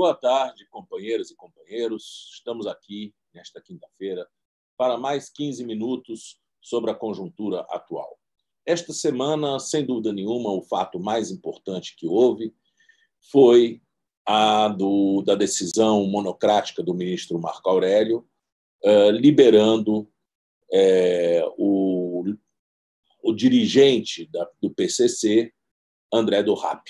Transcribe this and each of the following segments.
Boa tarde, companheiras e companheiros. Estamos aqui, nesta quinta-feira, para mais 15 minutos sobre a conjuntura atual. Esta semana, sem dúvida nenhuma, o fato mais importante que houve foi da decisão monocrática do ministro Marco Aurélio, liberando o dirigente do PCC, André do Rap,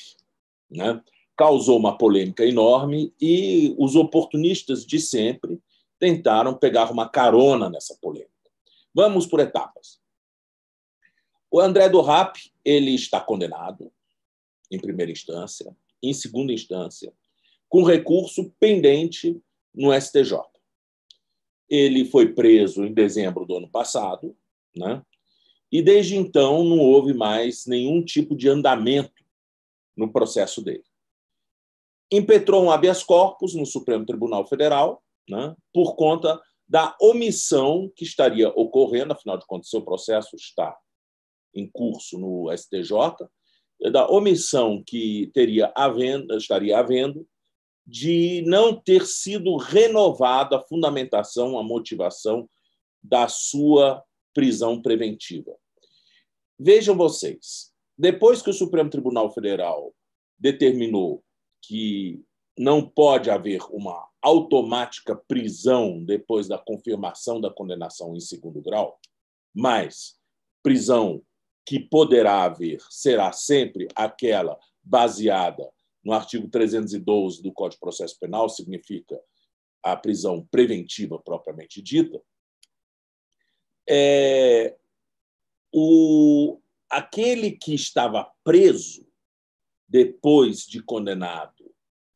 né? Causou uma polêmica enorme e os oportunistas de sempre tentaram pegar uma carona nessa polêmica. Vamos por etapas. O André do Rap, ele está condenado em primeira instância, em segunda instância, com recurso pendente no STJ. Ele foi preso em dezembro do ano passado, né? E desde então não houve mais nenhum tipo de andamento no processo dele. Impetrou um habeas corpus no Supremo Tribunal Federal, né, por conta da omissão que estaria ocorrendo, afinal de contas, seu processo está em curso no STJ, da omissão que estaria havendo de não ter sido renovada a fundamentação, a motivação da sua prisão preventiva. Vejam vocês, depois que o Supremo Tribunal Federal determinou que não pode haver uma automática prisão depois da confirmação da condenação em segundo grau, mas prisão que poderá haver será sempre aquela baseada no artigo 312 do Código de Processo Penal, significa a prisão preventiva propriamente dita. Aquele que estava preso depois de condenado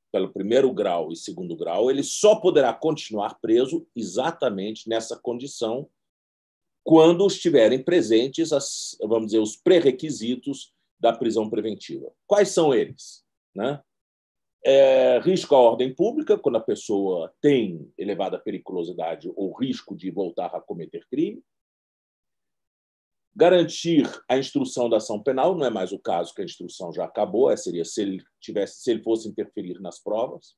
pelo primeiro grau e segundo grau, ele só poderá continuar preso exatamente nessa condição quando estiverem presentes, vamos dizer, os pré-requisitos da prisão preventiva. Quais são eles? Né? Risco à ordem pública, quando a pessoa tem elevada periculosidade ou risco de voltar a cometer crime. Garantir a instrução da ação penal, não é mais o caso que a instrução já acabou, seria se ele fosse interferir nas provas,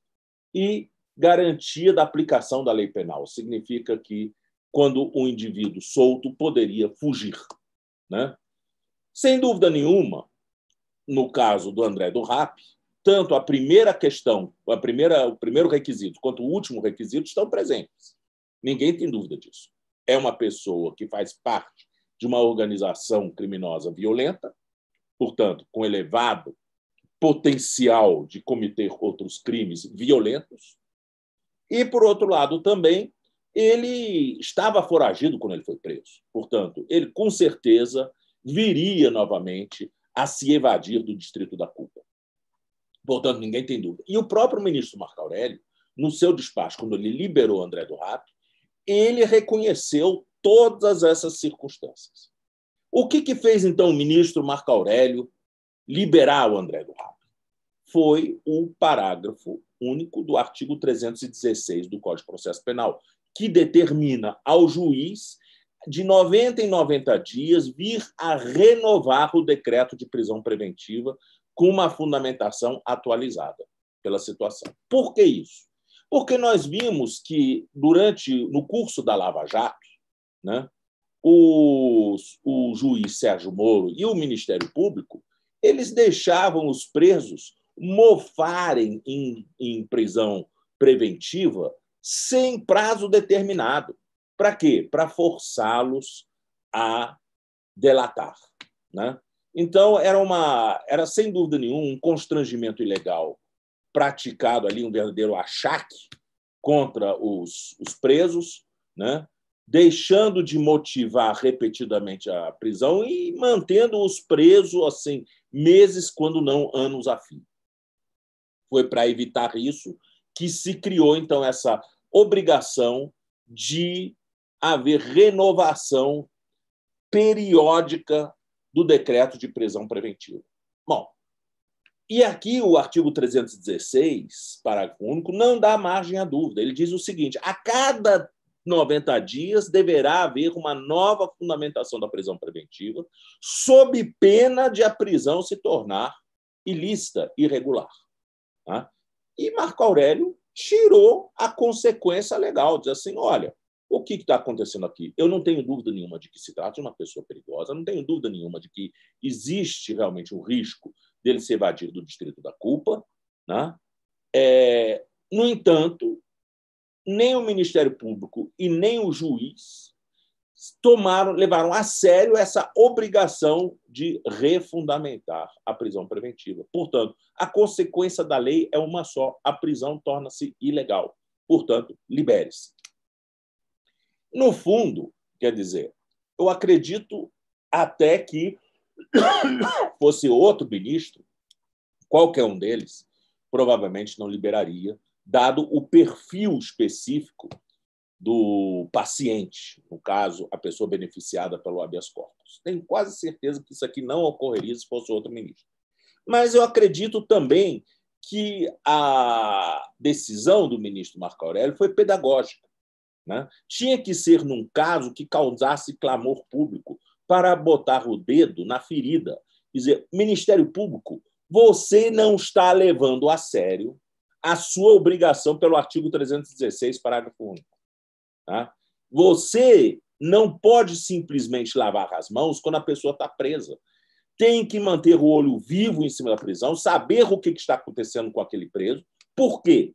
e garantia da aplicação da lei penal, significa que quando um indivíduo solto poderia fugir, né? Sem dúvida nenhuma, no caso do André do Rap, tanto a primeira questão, o primeiro requisito, quanto o último requisito estão presentes. Ninguém tem dúvida disso. É uma pessoa que faz parte de uma organização criminosa violenta, portanto, com elevado potencial de cometer outros crimes violentos. E, por outro lado, também, ele estava foragido quando ele foi preso. Portanto, ele, com certeza, viria novamente a se evadir do distrito da culpa. Portanto, ninguém tem dúvida. E o próprio ministro Marco Aurélio, no seu despacho, quando ele liberou André do Rap, ele reconheceu todas essas circunstâncias. O que fez, então, o ministro Marco Aurélio liberar o André do Rap? Foi o parágrafo único do artigo 316 do Código de Processo Penal, que determina ao juiz, de 90 em 90 dias, vir a renovar o decreto de prisão preventiva com uma fundamentação atualizada pela situação. Por que isso? Porque nós vimos que, no curso da Lava Jato, né, o juiz Sérgio Moro e o Ministério Público, eles deixavam os presos mofarem em prisão preventiva sem prazo determinado. Para quê? Para forçá-los a delatar, né? Então, era sem dúvida nenhuma um constrangimento ilegal praticado ali, um verdadeiro achaque contra os presos, né? Deixando de motivar repetidamente a prisão e mantendo-os presos assim, meses, quando não anos a fio. Foi para evitar isso que se criou, então, essa obrigação de haver renovação periódica do decreto de prisão preventiva. Bom, e aqui o artigo 316, parágrafo único, não dá margem à dúvida. Ele diz o seguinte: a cada 90 dias deverá haver uma nova fundamentação da prisão preventiva, sob pena de a prisão se tornar ilícita, irregular. Tá? E Marco Aurélio tirou a consequência legal, diz assim, olha, o que está acontecendo aqui? Eu não tenho dúvida nenhuma de que se trata de uma pessoa perigosa, não tenho dúvida nenhuma de que existe realmente um risco dele se evadir do distrito da culpa, né? No entanto, nem o Ministério Público e nem o juiz levaram a sério essa obrigação de refundamentar a prisão preventiva. Portanto, a consequência da lei é uma só: a prisão torna-se ilegal. Portanto, libere-se. No fundo, quer dizer, eu acredito até que fosse outro ministro, qualquer um deles, provavelmente não liberaria, dado o perfil específico do paciente, no caso, a pessoa beneficiada pelo habeas corpus. Tenho quase certeza que isso aqui não ocorreria se fosse outro ministro. Mas eu acredito também que a decisão do ministro Marco Aurélio foi pedagógica, né? Tinha que ser num caso que causasse clamor público para botar o dedo na ferida. Quer dizer, Ministério Público, você não está levando a sério a sua obrigação pelo artigo 316, parágrafo único. Tá? Você não pode simplesmente lavar as mãos quando a pessoa está presa. Tem que manter o olho vivo em cima da prisão, saber o que está acontecendo com aquele preso. Por quê?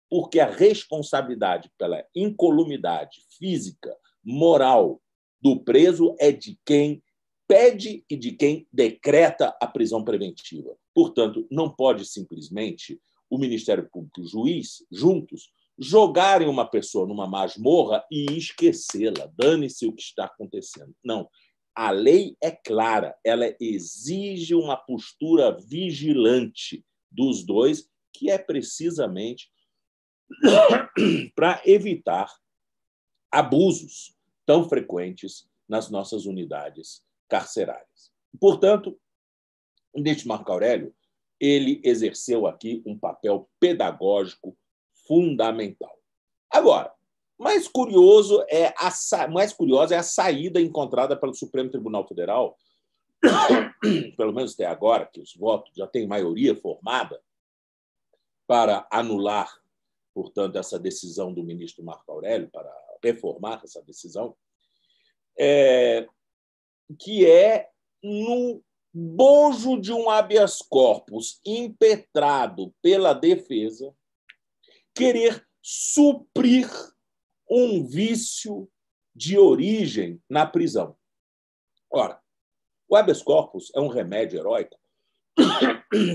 Porque a responsabilidade pela incolumidade física, moral do preso é de quem pede e de quem decreta a prisão preventiva. Portanto, não pode simplesmente o Ministério Público e o juiz, juntos, jogarem uma pessoa numa masmorra e esquecê-la. Dane-se o que está acontecendo. Não. A lei é clara. Ela exige uma postura vigilante dos dois, que é precisamente para evitar abusos tão frequentes nas nossas unidades carcerárias. Portanto, o ministro Marco Aurélio ele exerceu aqui um papel pedagógico fundamental. Agora, mais curiosa é a saída encontrada pelo Supremo Tribunal Federal, pelo menos até agora, que os votos já têm maioria formada para anular, portanto, essa decisão do ministro Marco Aurélio, para reformar essa decisão, que é no bojo de um habeas corpus impetrado pela defesa, querer suprir um vício de origem na prisão. Ora, o habeas corpus é um remédio heróico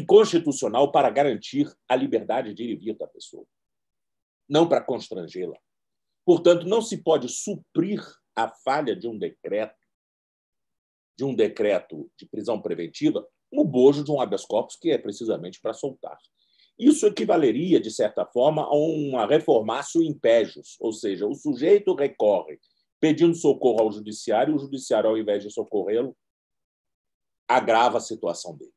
constitucional para garantir a liberdade de ir e vir da pessoa, não para constrangê-la. Portanto, não se pode suprir a falha de um decreto de prisão preventiva no bojo de um habeas corpus que é precisamente para soltar. Isso equivaleria, de certa forma, a uma reformatio in pejus, ou seja, o sujeito recorre pedindo socorro ao judiciário, e o judiciário, ao invés de socorrê-lo, agrava a situação dele.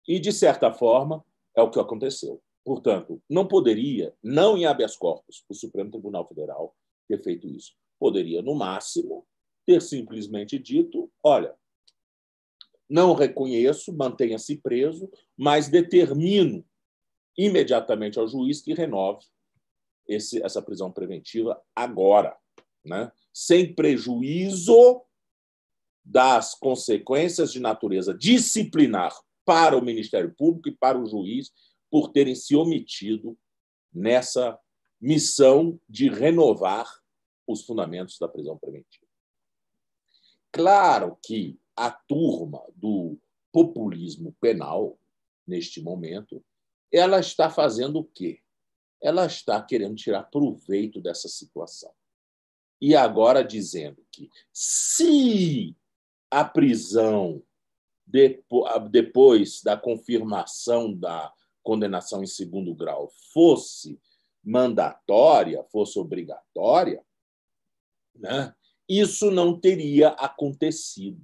E, de certa forma, é o que aconteceu. Portanto, não poderia, não em habeas corpus, o Supremo Tribunal Federal ter feito isso. Poderia, no máximo, ter simplesmente dito, olha, não reconheço, mantenha-se preso, mas determino imediatamente ao juiz que renove essa prisão preventiva agora, né? Sem prejuízo das consequências de natureza disciplinar para o Ministério Público e para o juiz por terem se omitido nessa missão de renovar os fundamentos da prisão preventiva. Claro que a turma do populismo penal, neste momento, ela está fazendo o quê? Ela está querendo tirar proveito dessa situação. E agora dizendo que se a prisão, depois da confirmação da condenação em segundo grau, fosse mandatória, fosse obrigatória, né? Isso não teria acontecido.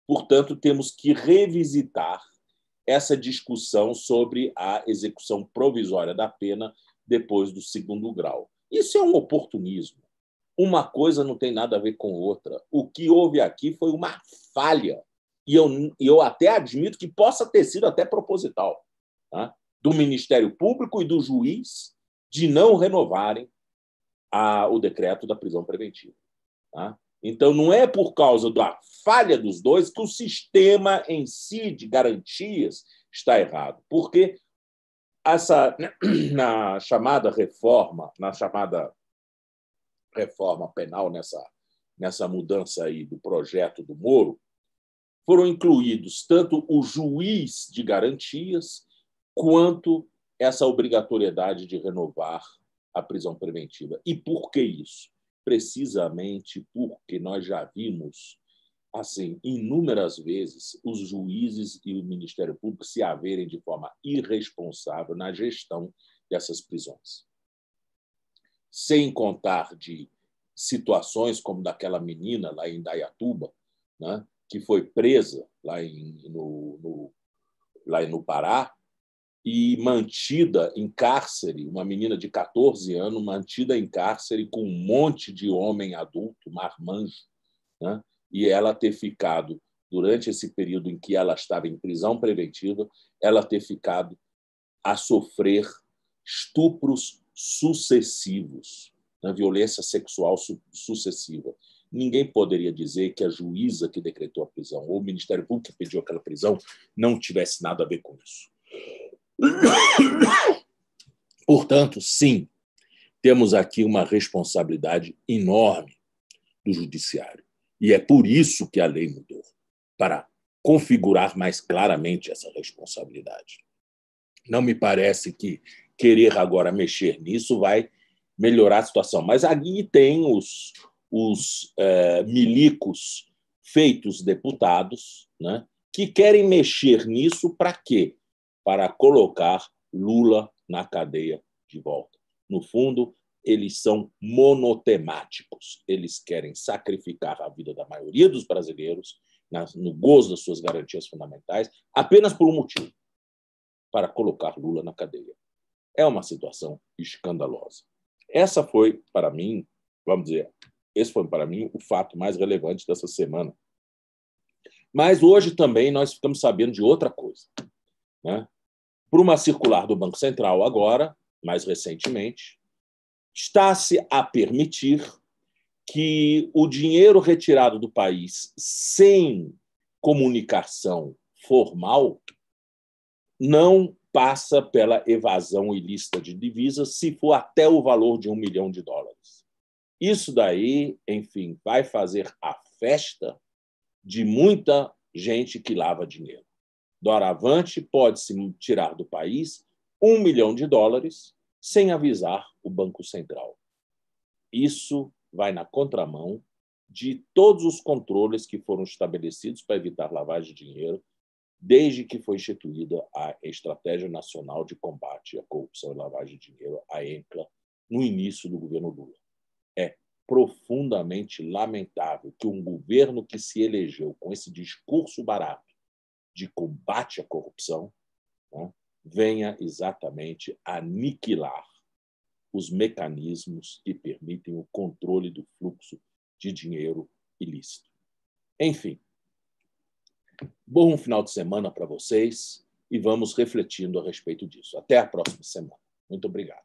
Portanto, temos que revisitar essa discussão sobre a execução provisória da pena depois do segundo grau. Isso é um oportunismo. Uma coisa não tem nada a ver com outra. O que houve aqui foi uma falha. E eu até admito que possa ter sido até proposital. Tá? do Ministério Público e do juiz de não renovarem o decreto da prisão preventiva. Tá? Então, não é por causa da falha dos dois que o sistema em si de garantias está errado, porque na chamada reforma penal, nessa mudança aí do projeto do Moro, foram incluídos tanto o juiz de garantias quanto essa obrigatoriedade de renovar a prisão preventiva. E por que isso? Precisamente porque nós já vimos assim inúmeras vezes os juízes e o Ministério Público se haverem de forma irresponsável na gestão dessas prisões. Sem contar de situações como daquela menina lá em Indaiatuba, né, que foi presa lá no Pará e mantida em cárcere, uma menina de 14 anos mantida em cárcere com um monte de homem adulto, marmanjo, né, e ela ter ficado, durante esse período em que ela estava em prisão preventiva, ela ter ficado a sofrer estupros sucessivos, né, violência sexual sucessiva. Ninguém poderia dizer que a juíza que decretou a prisão ou o Ministério Público que pediu aquela prisão não tivesse nada a ver com isso. Portanto, sim, temos aqui uma responsabilidade enorme do judiciário. E é por isso que a lei mudou, para configurar mais claramente essa responsabilidade. Não me parece que querer agora mexer nisso vai melhorar a situação. Mas ali tem os milicos feitos deputados, né, que querem mexer nisso para quê? Para colocar Lula na cadeia de volta. No fundo, eles são monotemáticos. Eles querem sacrificar a vida da maioria dos brasileiros no gozo das suas garantias fundamentais apenas por um motivo: para colocar Lula na cadeia. É uma situação escandalosa. Essa foi, para mim, vamos dizer, esse foi, para mim, o fato mais relevante dessa semana. Mas hoje também nós ficamos sabendo de outra coisa, né? Por uma circular do Banco Central agora, mais recentemente, está-se a permitir que o dinheiro retirado do país sem comunicação formal não passa pela evasão ilícita de divisas se for até o valor de $1 milhão. Isso daí, enfim, vai fazer a festa de muita gente que lava dinheiro. Doravante pode-se tirar do país $1 milhão sem avisar o Banco Central. Isso vai na contramão de todos os controles que foram estabelecidos para evitar lavagem de dinheiro desde que foi instituída a Estratégia Nacional de Combate à Corrupção e Lavagem de Dinheiro, a ENCLA, no início do governo Lula. É profundamente lamentável que um governo que se elegeu com esse discurso barato de combate à corrupção, né, venha exatamente aniquilar os mecanismos que permitem o controle do fluxo de dinheiro ilícito. Enfim, bom final de semana para vocês e vamos refletindo a respeito disso. Até a próxima semana. Muito obrigado.